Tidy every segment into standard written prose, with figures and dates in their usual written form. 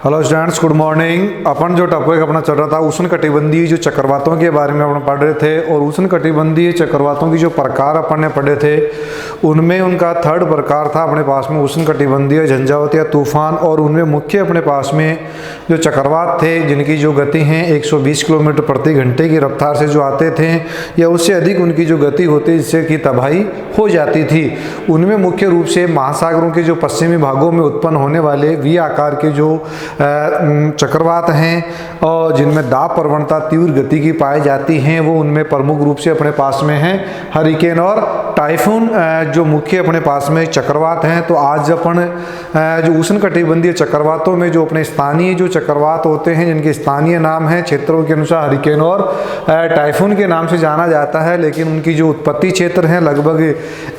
Hello students, good morning. अपन जो topic अपना चल रहा था उष्णकटिबंधीय जो चक्रवातों के बारे में अपन पढ़ रहे थे, और उष्णकटिबंधीय चक्रवातों की जो प्रकार अपन ने पढ़े थे उनमें उनका थर्ड प्रकार था अपने पास में उष्णकटिबंधीय झंझावात या तूफान। और उनमें मुख्य अपने पास में जो चक्रवात थे जिनकी जो गति है 120 किलोमीटर प्रति घंटे की रफ्तार से जो आते थे या उससे अधिक उनकी जो गति होती जिससे कि तबाही हो जाती थी। उनमें मुख्य रूप से महासागरों के जो पश्चिमी भागों में उत्पन्न होने वाले वी आकार के जो चक्रवात हैं और जिनमें दाब प्रवणता तीव्र गति की पाई जाती हैं, वो उनमें प्रमुख रूप से अपने पास में हैं हरिकेन और टाइफून जो मुख्य अपने पास में चक्रवात हैं। तो आज अपन जो उष्णकटिबंधीय चक्रवातों में जो अपने स्थानीय जो चक्रवात होते हैं जिनके स्थानीय नाम है क्षेत्रों के अनुसार हरिकेन और टाइफून के नाम से जाना जाता है, लेकिन उनकी जो उत्पत्ति क्षेत्र हैं लगभग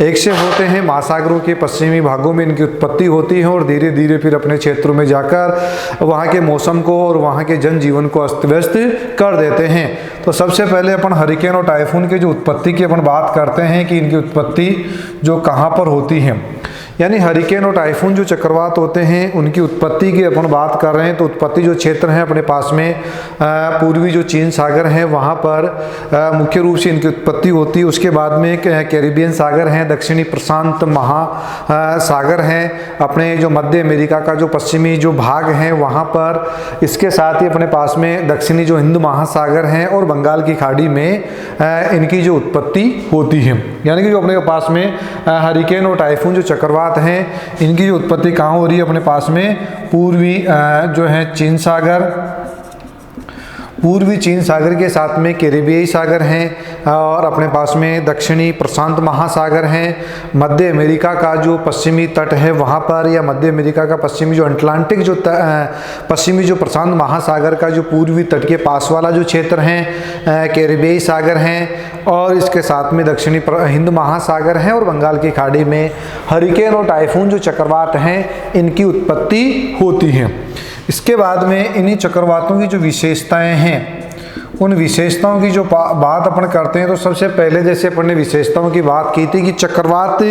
एक से होते हैं। महासागरों के पश्चिमी भागों में इनकी उत्पत्ति होती है और धीरे धीरे फिर अपने क्षेत्रों में जाकर वहाँ के मौसम को और वहाँ के जनजीवन को अस्त व्यस्त कर देते हैं। तो सबसे पहले अपन हरिकेन और टाइफून की जो उत्पत्ति की अपन बात करते हैं कि इनकी उत्पत्ति जो कहाँ पर होती है, यानी हरिकेन और टाइफून जो चक्रवात होते हैं उनकी उत्पत्ति की अपन बात कर रहे हैं। तो उत्पत्ति जो क्षेत्र है अपने पास में पूर्वी जो चीन सागर है वहाँ पर मुख्य रूप से इनकी उत्पत्ति होती है। उसके बाद में कैरिबियन सागर हैं, दक्षिणी प्रशांत महासागर हैं, अपने जो मध्य अमेरिका का जो पश्चिमी जो भाग है वहाँ पर। इसके साथ ही अपने पास में दक्षिणी जो हिंद महासागर हैं और बंगाल की खाड़ी में इनकी जो उत्पत्ति होती है। यानी कि जो अपने पास में हरिकेन और टाइफून जो चक्रवात हैं इनकी जो उत्पत्ति कहाँ हो रही है अपने पास में पूर्वी जो है चीन सागर, पूर्वी चीन सागर के साथ में कैरिबियाई सागर हैं और अपने पास में दक्षिणी प्रशांत महासागर हैं। मध्य अमेरिका का जो पश्चिमी तट है वहाँ पर, या मध्य अमेरिका का पश्चिमी जो अटलांटिक जो पश्चिमी जो प्रशांत महासागर का जो पूर्वी तट के पास वाला जो क्षेत्र हैं कैरिबियाई सागर हैं, और इसके साथ में दक्षिणी हिंद महासागर हैं और बंगाल की खाड़ी में हरिकेन और टाइफून जो चक्रवात हैं इनकी उत्पत्ति होती है। इसके बाद में इन्हीं चक्रवातों की जो विशेषताएं हैं उन विशेषताओं की जो बात अपन करते हैं, तो सबसे पहले जैसे अपन ने विशेषताओं की बात की थी कि चक्रवात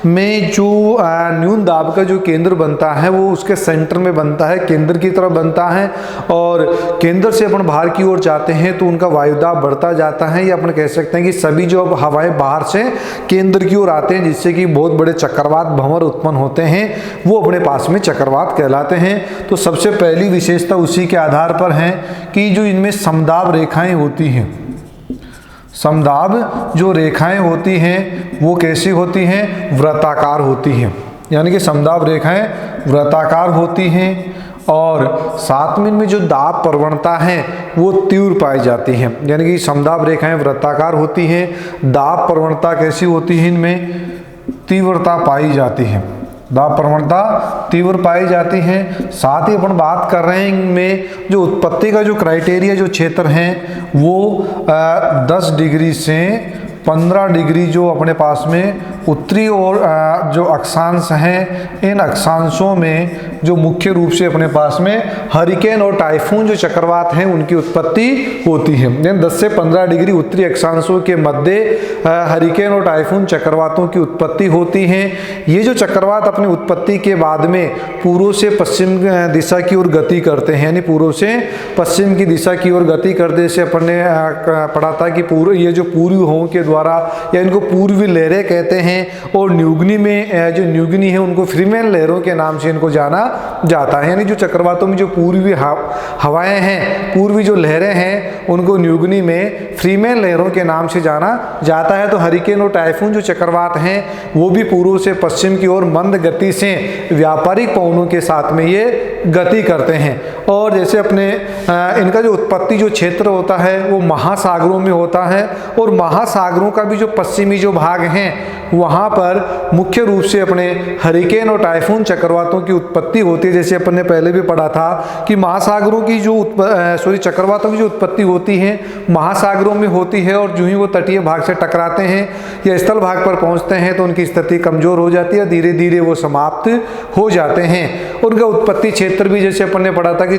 में जो न्यून दाब का जो केंद्र बनता है वो उसके सेंटर में बनता है, केंद्र की तरफ बनता है, और केंद्र से अपन बाहर की ओर जाते हैं तो उनका वायुदाब बढ़ता जाता है। या अपन कह सकते हैं कि सभी जो अब हवाएं बाहर से केंद्र की ओर आते हैं जिससे कि बहुत बड़े चक्रवात भंवर उत्पन्न होते हैं, वो अपने पास में चक्रवात कहलाते हैं। तो सबसे पहली विशेषता उसी के आधार पर है कि जो इनमें समदाब रेखाएं होती हैं, समदाब जो रेखाएं होती हैं वो कैसी होती हैं, वृत्ताकार होती हैं। यानी कि समदाब रेखाएं वृत्ताकार होती हैं और साथ में इनमें जो दाब प्रवणता है वो तीव्र पाई जाती है। यानी कि समदाब रेखाएं वृत्ताकार होती हैं, दाब प्रवणता कैसी होती है, इनमें तीव्रता पाई जाती है, दाब प्रवणता तीव्र पाई जाती है। साथ ही अपन बात कर रहे हैं इनमें जो उत्पत्ति का जो क्राइटेरिया जो क्षेत्र हैं वो 10 डिग्री से 15 डिग्री जो अपने पास में उत्तरी और जो अक्षांश हैं इन अक्षांशों में जो मुख्य रूप से अपने पास में हरिकेन और टाइफून जो चक्रवात हैं उनकी उत्पत्ति होती है। यानी 10 से 15 डिग्री उत्तरी अक्षांशों के मध्य हरिकेन और टाइफून चक्रवातों की उत्पत्ति होती है। ये जो चक्रवात अपनी उत्पत्ति के बाद में पूर्व से पश्चिम दिशा की ओर गति करते हैं, यानी पूर्व से पश्चिम की दिशा की ओर गति करते से अपन ने पढ़ा था कि पूर्व ये जो पूर्वी हों के द्वारा या इनको पूर्वी लहरें कहते हैं, और न्यूगनी में जो न्यूगनी है उनको फ्रीमेन लहरों के नाम से इनको जाना जाता है। यानी जो चक्रवातों में जो पूर्वी हवाएं हैं, पूर्वी जो लहरें हैं उनको न्यूगनी में फ्रीमेन लहरों के नाम से जाना जाता है। तो हरिकेन और टाइफून जो चक्रवात हैं वो भी पूर्व से पश्चिम की ओर मंद गति से व्यापारिक पवनों के साथ में ये गति करते हैं। और जैसे अपने इनका जो उत्पत्ति जो क्षेत्र होता है वो महासागरों में होता है, और महासागरों का भी जो पश्चिमी जो भाग हैं वहाँ पर मुख्य रूप से अपने हरिकेन और टाइफून चक्रवातों की उत्पत्ति होती है। जैसे अपन ने पहले भी पढ़ा था कि महासागरों की जो चक्रवातों की जो उत्पत्ति होती है महासागरों में होती है, और जो ही वो तटीय भाग से टकराते हैं या स्थल भाग पर पहुंचते हैं तो उनकी स्थिति कमजोर हो जाती है, धीरे धीरे वो समाप्त हो जाते हैं। उनका उत्पत्ति क्षेत्र भी जैसे अपन ने पढ़ा था कि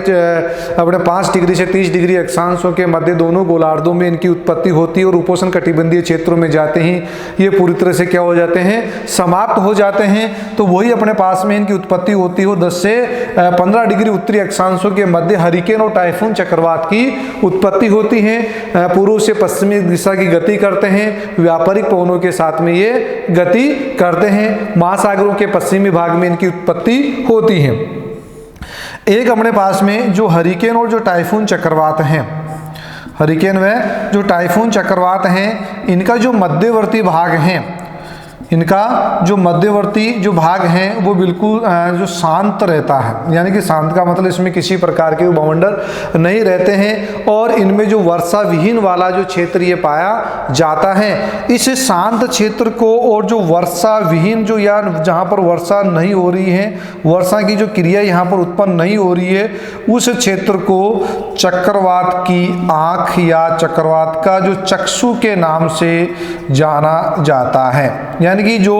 अपने 5 डिग्री से 30 डिग्री अक्षांशों के मध्य दोनों गोलार्धों में इनकी उत्पत्ति होती है, और उपोष्ण कटिबंधीय क्षेत्रों में जाते ही ये पूरी तरह से क्या हो जाते हैं, समाप्त हो जाते हैं। तो वही अपने पास में इनकी उत्पत्ति होती हो 10 से 15 डिग्री उत्तरी अक्षांशों के मध्य हरिकेन और टाइफून चक्रवात की उत्पत्ति होती है। पूर्व से पश्चिमी दिशा की गति करते हैं, व्यापारिक पवनों के साथ में ये गति करते हैं। महासागरों के पश्चिमी भाग में इनकी उत्पत्ति होती है। एक अपने पास में जो हरिकेन और जो टाइफून चक्रवात हैं, हरिकेन व जो टाइफून चक्रवात हैं, इनका जो मध्यवर्ती भाग है, इनका जो मध्यवर्ती जो भाग है वो बिल्कुल जो शांत रहता है, यानी कि शांत का मतलब इसमें किसी प्रकार के वायुमंडल नहीं रहते हैं, और इनमें जो वर्षा विहीन वाला जो क्षेत्र ये पाया जाता है। इस शांत क्षेत्र को और जो वर्षा विहीन जो या जहाँ पर वर्षा नहीं हो रही है, वर्षा की जो क्रिया यहाँ पर उत्पन्न नहीं हो रही है, उस क्षेत्र को चक्रवात की आँख या चक्रवात का जो चक्षु के नाम से जाना जाता है। यानी कि जो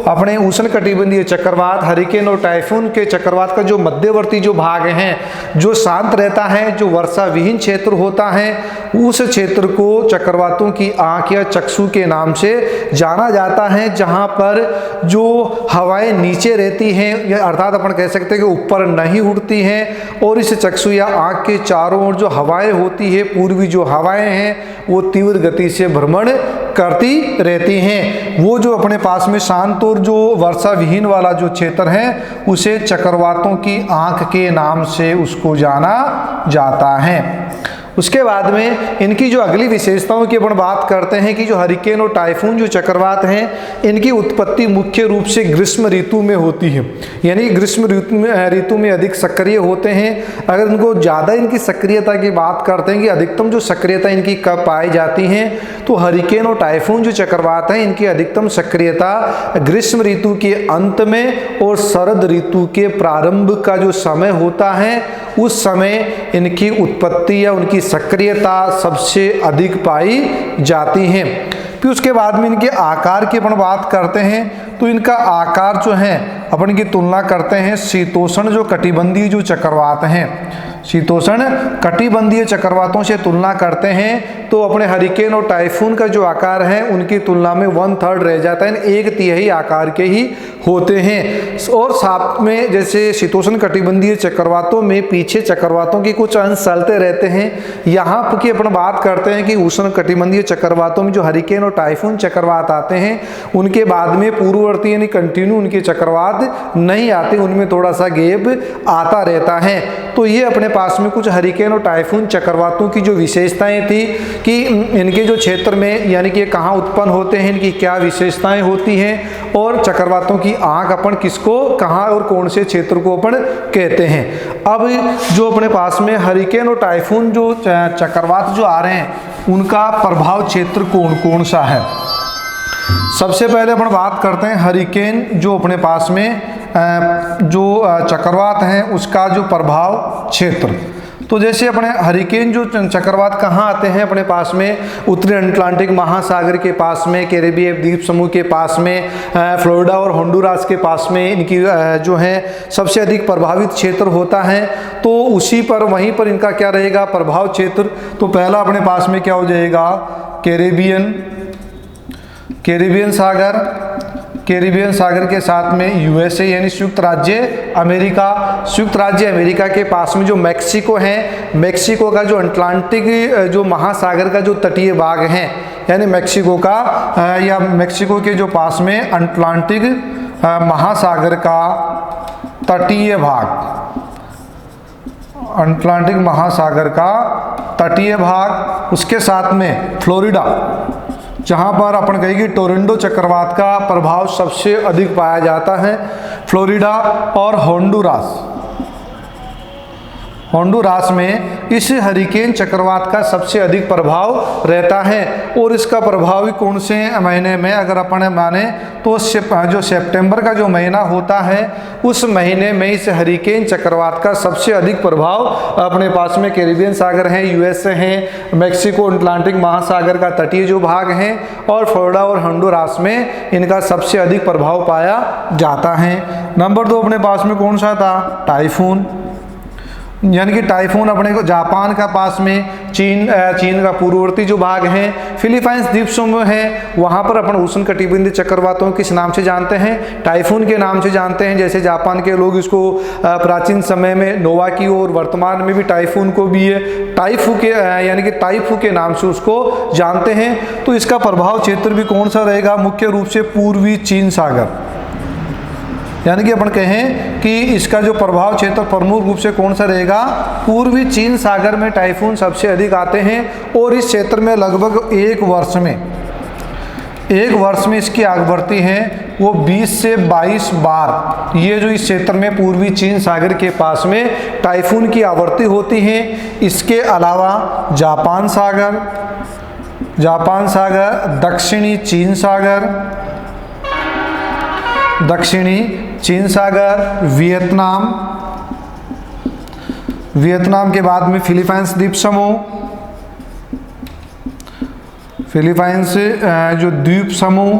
अपने उष्णकटिबंधीय चक्रवात हरिकेन और टाइफून के चक्रवात का जो मध्यवर्ती जो भाग है, जो शांत रहता है, जो वर्षा विहीन क्षेत्र होता है, उस क्षेत्र को चक्रवातों की आंख या चक्षु के नाम से जाना जाता है, जहां पर जो हवाएं नीचे रहती हैं, या अर्थात अपन कह सकते हैं कि ऊपर नहीं उड़ती हैं, और इस चक्षु या आंख के चारों ओर जो हवाएं होती है, पूर्वी जो हवाएं हैं, वो तीव्र गति से भ्रमण करती रहती हैं। वो जो अपने पास में शांत और जो वर्षा विहीन वाला जो क्षेत्र है, उसे चक्रवातों की आंख के नाम से उसको जाना जाता है। उसके बाद में इनकी जो अगली विशेषताओं की अपन बात करते हैं कि जो हरिकेन और टाइफून जो चक्रवात हैं, इनकी उत्पत्ति मुख्य रूप से ग्रीष्म ऋतु में होती है, यानी ग्रीष्म ऋतु में अधिक सक्रिय होते हैं। अगर इनको ज़्यादा इनकी सक्रियता की बात करते हैं कि अधिकतम जो सक्रियता इनकी कब पाई जाती है, तो हरिकेन और टाइफून जो चक्रवात हैं, इनकी अधिकतम सक्रियता ग्रीष्म ऋतु के अंत में और शरद ऋतु के प्रारंभ का जो समय होता है, उस समय इनकी उत्पत्ति या उनकी सक्रियता सबसे अधिक पाई जाती है। फिर उसके बाद में इनके आकार की अपन बात करते हैं, तो इनका आकार जो है अपन की तुलना करते हैं शीतोष्ण जो कटिबंधीय जो चक्रवात हैं, शीतोष्ण कटिबंधीय चक्रवातों से तुलना करते हैं, तो अपने हरिकेन और टाइफून का जो आकार है उनकी तुलना में 1/3 रह जाता है, 1/3 आकार के ही होते हैं। और साथ में जैसे शीतोष्ण कटिबंधीय चक्रवातों में पीछे चक्रवातों के कुछ अंश चलते रहते हैं, यहाँ की अपन बात करते हैं कि उष्ण कटिबंधीय चक्रवातों में जो हरिकेन और टाइफून चक्रवात आते हैं, उनके बाद में पूर्ववर्ती यानी कंटिन्यू उनके चक्रवात नहीं आते, उनमें थोड़ा सा गैप आता रहता है। तो ये अपने पास में कुछ हरिकेन और टाइफून चक्रवातों की जो विशेषताएं थी कि इनके जो क्षेत्र में यानी कि कहाँ उत्पन्न होते हैं, इनकी क्या विशेषताएं होती हैं, और चक्रवातों की आंख अपन किसको कहाँ और कौन से क्षेत्र को अपन कहते हैं। अब जो अपने पास में हरिकेन और टाइफून जो चक्रवात जो आ रहे हैं, उनका प्रभाव क्षेत्र कौन कौन सा है। सबसे पहले अपन बात करते हैं हरिकेन जो अपने पास में जो चक्रवात हैं उसका जो प्रभाव क्षेत्र। तो जैसे अपने हरिकेन जो चक्रवात कहाँ आते हैं अपने पास में, उत्तरी अटलांटिक महासागर के पास में, कैरेबियन द्वीप समूह के पास में, फ्लोरिडा और होंडुरास के पास में इनकी जो है सबसे अधिक प्रभावित क्षेत्र होता है। तो उसी पर वहीं पर इनका क्या रहेगा प्रभाव क्षेत्र। तो पहला अपने पास में क्या हो जाएगा कैरेबियन सागर के साथ में यूएसए यानी संयुक्त राज्य अमेरिका के पास में जो मैक्सिको है, मैक्सिको का जो अटलांटिक जो महासागर का जो तटीय भाग है, यानी मैक्सिको का या मैक्सिको के जो पास में अटलांटिक महासागर का तटीय भाग, अटलांटिक महासागर का तटीय भाग, उसके साथ में फ्लोरिडा जहाँ पर अपन कहेंगे टोरंटो चक्रवात का प्रभाव सबसे अधिक पाया जाता है, फ्लोरिडा और होंडुरास होंडुरास में इस हरिकेन चक्रवात का सबसे अधिक प्रभाव रहता है। और इसका प्रभाव कौन से महीने में अगर अपन माने तो जो सितंबर का जो महीना होता है उस महीने में इस हरिकेन चक्रवात का सबसे अधिक प्रभाव अपने पास में कैरिबियन सागर है, यूएसए है, मैक्सिको अटलांटिक महासागर का तटीय जो भाग है और फ्लोरिडा और होंडुरास में इनका सबसे अधिक प्रभाव पाया जाता है। नंबर 2 अपने पास में कौन सा था? टाइफून। यानी कि टाइफून अपने को जापान का पास में चीन का पूर्ववर्ती जो भाग है, फिलीपाइंस द्वीप समूह है, वहाँ पर अपन उष्णकटिबंधीय चक्रवातों किस नाम से जानते हैं? टाइफून के नाम से जानते हैं। जैसे जापान के लोग इसको प्राचीन समय में नोवा की और वर्तमान में भी टाइफून को भी टाइफू के यानी कि टाइफू के नाम से उसको जानते हैं। तो इसका प्रभाव क्षेत्र भी कौन सा रहेगा? मुख्य रूप से पूर्वी चीन सागर। यानी कि अपन कहें कि इसका जो प्रभाव क्षेत्र प्रमुख रूप से कौन सा रहेगा? पूर्वी चीन सागर में टाइफून सबसे अधिक आते हैं और इस क्षेत्र में लगभग एक वर्ष में इसकी आवृत्ति है वो 20 से 22 बार ये जो इस क्षेत्र में पूर्वी चीन सागर के पास में टाइफून की आवृत्ति होती है। इसके अलावा जापान सागर, दक्षिणी चीन सागर, वियतनाम के बाद में फिलीपाइंस द्वीप समूह, जो द्वीप समूह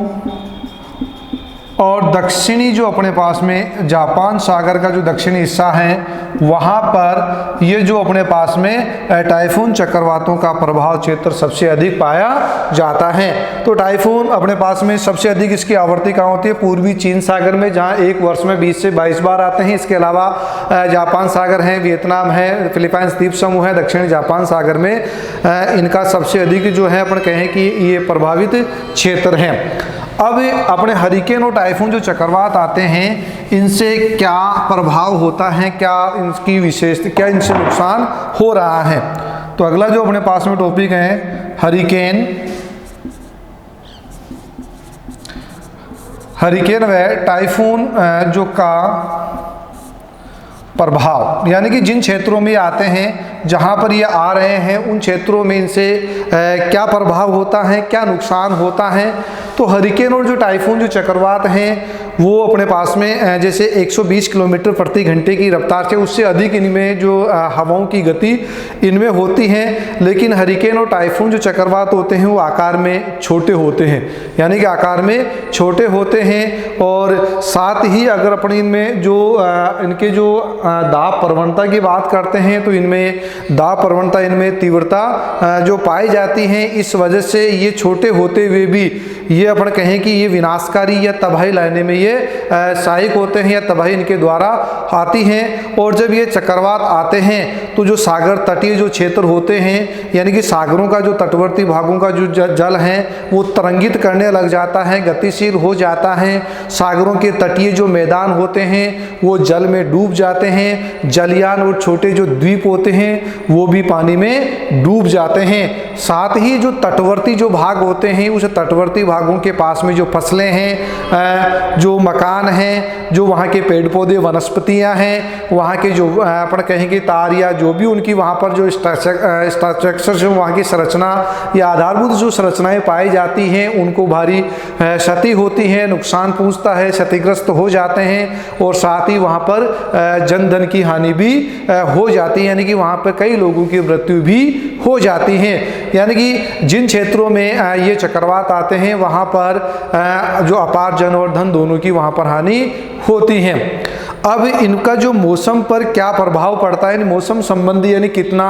और दक्षिणी जो अपने पास में जापान सागर का जो दक्षिणी हिस्सा है वहाँ पर ये जो अपने पास में टाइफून चक्रवातों का प्रभाव क्षेत्र सबसे अधिक पाया जाता है। तो टाइफून अपने पास में सबसे अधिक इसकी आवृत्ति कहाँ होती है? पूर्वी चीन सागर में, जहाँ एक वर्ष में 20 से 22 बार आते हैं। इसके अलावा जापान सागर है, वियतनाम है, फिलीपाइंस द्वीप समूह है, दक्षिणी जापान सागर में इनका सबसे अधिक जो है अपन कहें कि ये प्रभावित क्षेत्र है। अब अपने हरिकेन और टाइफून जो चक्रवात आते हैं इनसे क्या प्रभाव होता है, क्या इनकी विशेषता, क्या इनसे नुकसान हो रहा है? तो अगला जो अपने पास में टॉपिक है हरिकेन व टाइफून जो का प्रभाव, यानी कि जिन क्षेत्रों में आते हैं जहाँ पर ये आ रहे हैं उन क्षेत्रों में इनसे क्या प्रभाव होता है, क्या नुकसान होता है। तो हरिकेन और जो टाइफून जो चक्रवात हैं वो अपने पास में जैसे 120 किलोमीटर प्रति घंटे की रफ्तार से उससे अधिक इनमें जो हवाओं की गति इनमें होती है। लेकिन हरिकेन और टाइफून जो चक्रवात होते हैं वो आकार में छोटे होते हैं, यानी कि आकार में छोटे होते हैं। और साथ ही अगर अपन इनमें जो इनके जो दाब प्रवणता की बात करते हैं तो इनमें दाब प्रवणता, इनमें तीव्रता जो पाई जाती है, इस वजह से ये छोटे होते हुए भी ये अपन कहें कि ये विनाशकारी या तबाही लाने में ये सहायक होते हैं या तबाही इनके द्वारा आती हैं। और जब ये चक्रवात आते हैं तो जो सागर तटीय जो क्षेत्र होते हैं, यानी कि सागरों का जो तटवर्ती भागों का जो जल है वो तरंगित करने लग जाता है, गतिशील हो जाता है। सागरों के तटीय जो मैदान होते हैं वो जल में डूब जाते हैं। जलयान और छोटे जो द्वीप होते हैं वो भी पानी में डूब जाते हैं। साथ ही जो तटवर्ती जो भाग होते हैं उस तटवर्ती भागों के पास में जो फसलें हैं, जो मकान हैं, जो वहाँ के पेड़ पौधे वनस्पतियाँ हैं, वहाँ के जो अपन कहेंगे तार या जो भी उनकी वहाँ पर जो स्ट्रक्चर जो वहाँ की संरचना या आधारभूत जो संरचनाएं पाई जाती हैं उनको भारी क्षति होती है, नुकसान पहुँचता है, क्षतिग्रस्त हो जाते हैं। और साथ ही वहाँ पर जन धन की हानि भी हो जाती है, यानी कि वहाँ पर कई लोगों की मृत्यु भी हो जाती है। यानी कि जिन क्षेत्रों में ये चक्रवात आते हैं वहाँ पर जो अपार जन और धन दोनों की वहाँ पर हानि होती है। अब इनका जो मौसम पर क्या प्रभाव पड़ता है, मौसम संबंधी, यानी कितना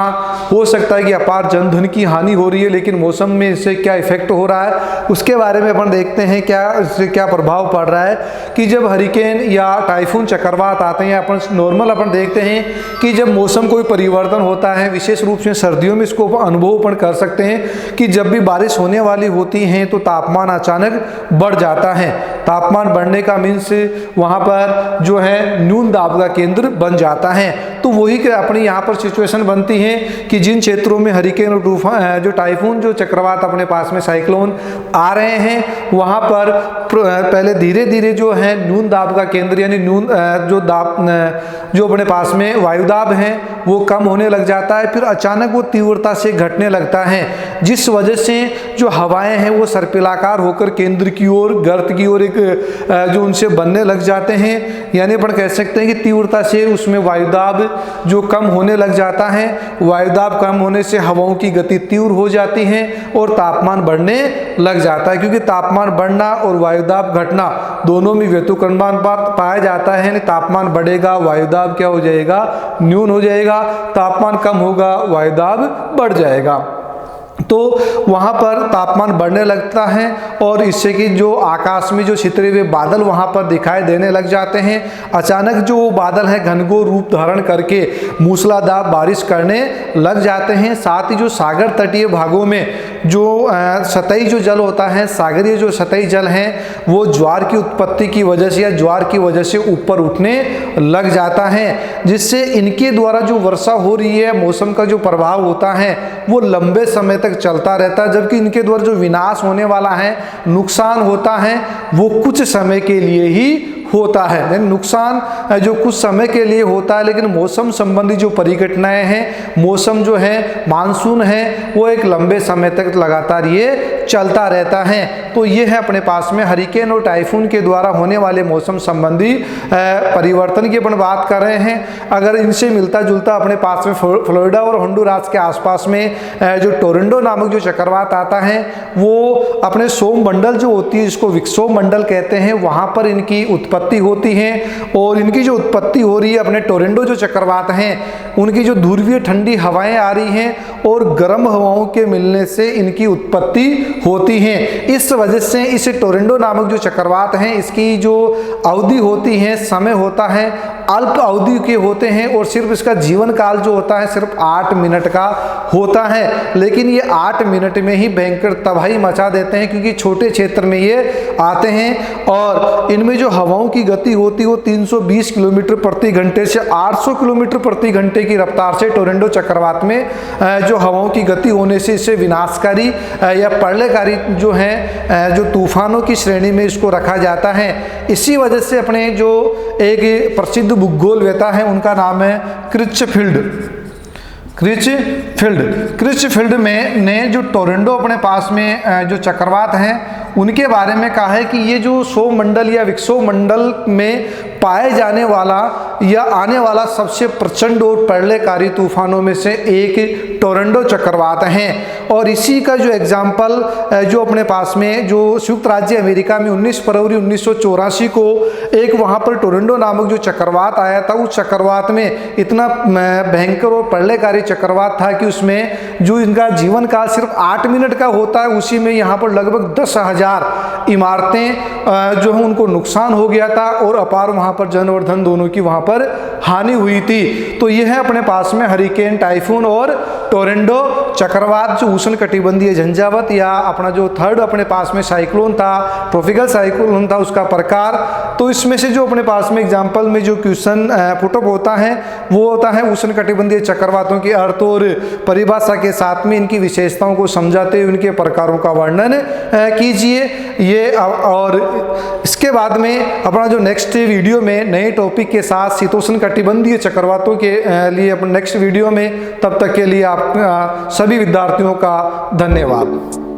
हो सकता है कि अपार जन धन की हानि हो रही है लेकिन मौसम में इससे क्या इफेक्ट हो रहा है उसके बारे में अपन देखते हैं क्या इससे क्या प्रभाव पड़ रहा है। कि जब हरिकेन या टाइफून चक्रवात आते हैं अपन नॉर्मल अपन देखते हैं कि जब मौसम कोई परिवर्तन होता है, विशेष रूप से सर्दियों में इसको अनुभव अपन कर सकते हैं कि जब भी बारिश होने वाली होती है तो तापमान अचानक बढ़ जाता है। तापमान बढ़ने का मीन्स वहाँ पर जो है न्यून दाब का केंद्र बन जाता है। तो वही कि अपनी यहाँ पर सिचुएशन बनती है कि जिन क्षेत्रों में हरिकेन और तूफान जो टाइफून जो चक्रवात अपने पास में साइक्लोन आ रहे हैं वहाँ पर पहले धीरे धीरे जो है न्यून दाब का केंद्र यानी न्यून जो अपने पास में वायुदाब है वो कम होने लग जाता है, फिर अचानक वो तीव्रता से घटने लगता है, जिस वजह से जो हवाएं हैं वो सर्पिलाकार होकर केंद्र की ओर गर्त की ओर एक जो उनसे बनने लग जाते हैं। यानी अपन कह सकते हैं कि तीव्रता से उसमें वायुदाब जो कम होने लग जाता है, वायुदाब कम होने से हवाओं की गति तीव्र हो जाती है और तापमान बढ़ने लग जाता है, क्योंकि तापमान बढ़ना और वायुदाब घटना दोनों में व्युत्क्रमानुपात पाया जाता है। तापमान बढ़ेगा, वायुदाब क्या हो जाएगा, न्यून हो जाएगा, तापमान कम होगा, वायुदाब बढ़ जाएगा। तो वहाँ पर तापमान बढ़ने लगता है और इससे कि जो आकाश में जो छितरे हुए बादल वहाँ पर दिखाई देने लग जाते हैं। अचानक जो वो बादल है घनघोर रूप धारण करके मूसलाधार बारिश करने लग जाते हैं। साथ ही जो सागर तटीय भागों में जो सतही जो जल होता है, सागरीय जो सतही जल है, वो ज्वार की उत्पत्ति की वजह से या ज्वार की वजह से ऊपर उठने लग जाता है, जिससे इनके द्वारा जो वर्षा हो रही है, मौसम का जो प्रभाव होता है वो लंबे समय तक चलता रहता है, जबकि इनके द्वारा जो विनाश होने वाला है, नुकसान होता है, वो कुछ समय के लिए ही होता है। नुकसान जो कुछ समय के लिए होता है, लेकिन मौसम संबंधी जो परिघटनाएं हैं, मौसम जो है, मानसून है, वो एक लंबे समय तक लगातार ये चलता रहता है। तो ये है अपने पास में हरिकेन और टाइफून के द्वारा होने वाले मौसम संबंधी परिवर्तन की अपन बात कर रहे हैं। अगर इनसे मिलता जुलता अपने पास में फ्लोरिडा और होंडुरास के आसपास में जो टोरंटो नामक जो चक्रवात आता है, वो अपने सौम मंडल जो होती है, इसको विक्षोभ मंडल कहते हैं, वहाँ पर इनकी उत्पत्ति होती है। और इनकी जो उत्पत्ति हो रही है, अपने टोरंटो जो चक्रवात हैं, उनकी जो ध्रुवीय ठंडी हवाएं आ रही हैं और गर्म हवाओं के मिलने से इनकी उत्पत्ति होती है। इस वजह से इस टोरंटो नामक जो चक्रवात हैं, इसकी जो अवधि होती है, समय होता है, अल्प अवधि के होते हैं और सिर्फ इसका जीवन काल जो होता है सिर्फ 8 मिनट का होता है। लेकिन ये 8 मिनट में ही भयंकर तबाही मचा देते हैं, क्योंकि छोटे क्षेत्र में ये आते हैं और इनमें जो हवाओं की गति होती है वो 320 किलोमीटर प्रति घंटे से 800 किलोमीटर प्रति घंटे की रफ्तार से टोरंटो चक्रवात में जो हवाओं की गति होने से इसे विनाशकारी या प्रलयकारी जो है जो तूफानों की श्रेणी में इसको रखा जाता है। इसी वजह से अपने जो एक प्रसिद्ध भूगोलवेता है, उनका नाम है क्रिचफील्ड में ने जो टोरंटो अपने पास में जो चक्रवात हैं उनके बारे में कहा है कि ये जो सौर मंडल या विक्षोभ मंडल में पाए जाने वाला या आने वाला सबसे प्रचंड और प्रलयकारी तूफानों में से एक टोरंटो चक्रवात हैं। और इसी का जो एग्जाम्पल जो अपने पास में जो संयुक्त राज्य अमेरिका में 19 फरवरी 1984 को एक वहाँ पर टोरंटो नामक जो चक्रवात आया था, उस चक्रवात में इतना भयंकर और प्रलयकारी चक्रवात था कि उसमें जो इनका जीवन काल सिर्फ 8 मिनट का होता है, उसी में यहाँ पर लगभग 10,000 इमारतें जो है उनको नुकसान हो गया था और अपार वहाँ पर जन और धन दोनों की वहाँ पर हानि हुई थी। तो यह है अपने पास में हरिकेन, टाइफून और टोरंटो चक्रवात जो उष्ण कटिबंधीय झंझावत या अपना जो थर्ड अपने पास में साइक्लोन था, ट्रॉपिकल साइक्लोन था, उसका प्रकार। तो इसमें से जो अपने पास में एग्जाम्पल में जो क्वेश्चन पुटअप होता है वो होता है उष्ण कटिबंधीय चक्रवातों के अर्थ और परिभाषा के साथ में इनकी विशेषताओं को समझाते हुए उनके प्रकारों का वर्णन कीजिए। ये और इसके बाद में अपना जो नेक्स्ट वीडियो में नए टॉपिक के साथ शीतोष्ण कटिबंधीय चक्रवातों के लिए अपन नेक्स्ट वीडियो में, तब तक के लिए आप सभी विद्यार्थियों का धन्यवाद।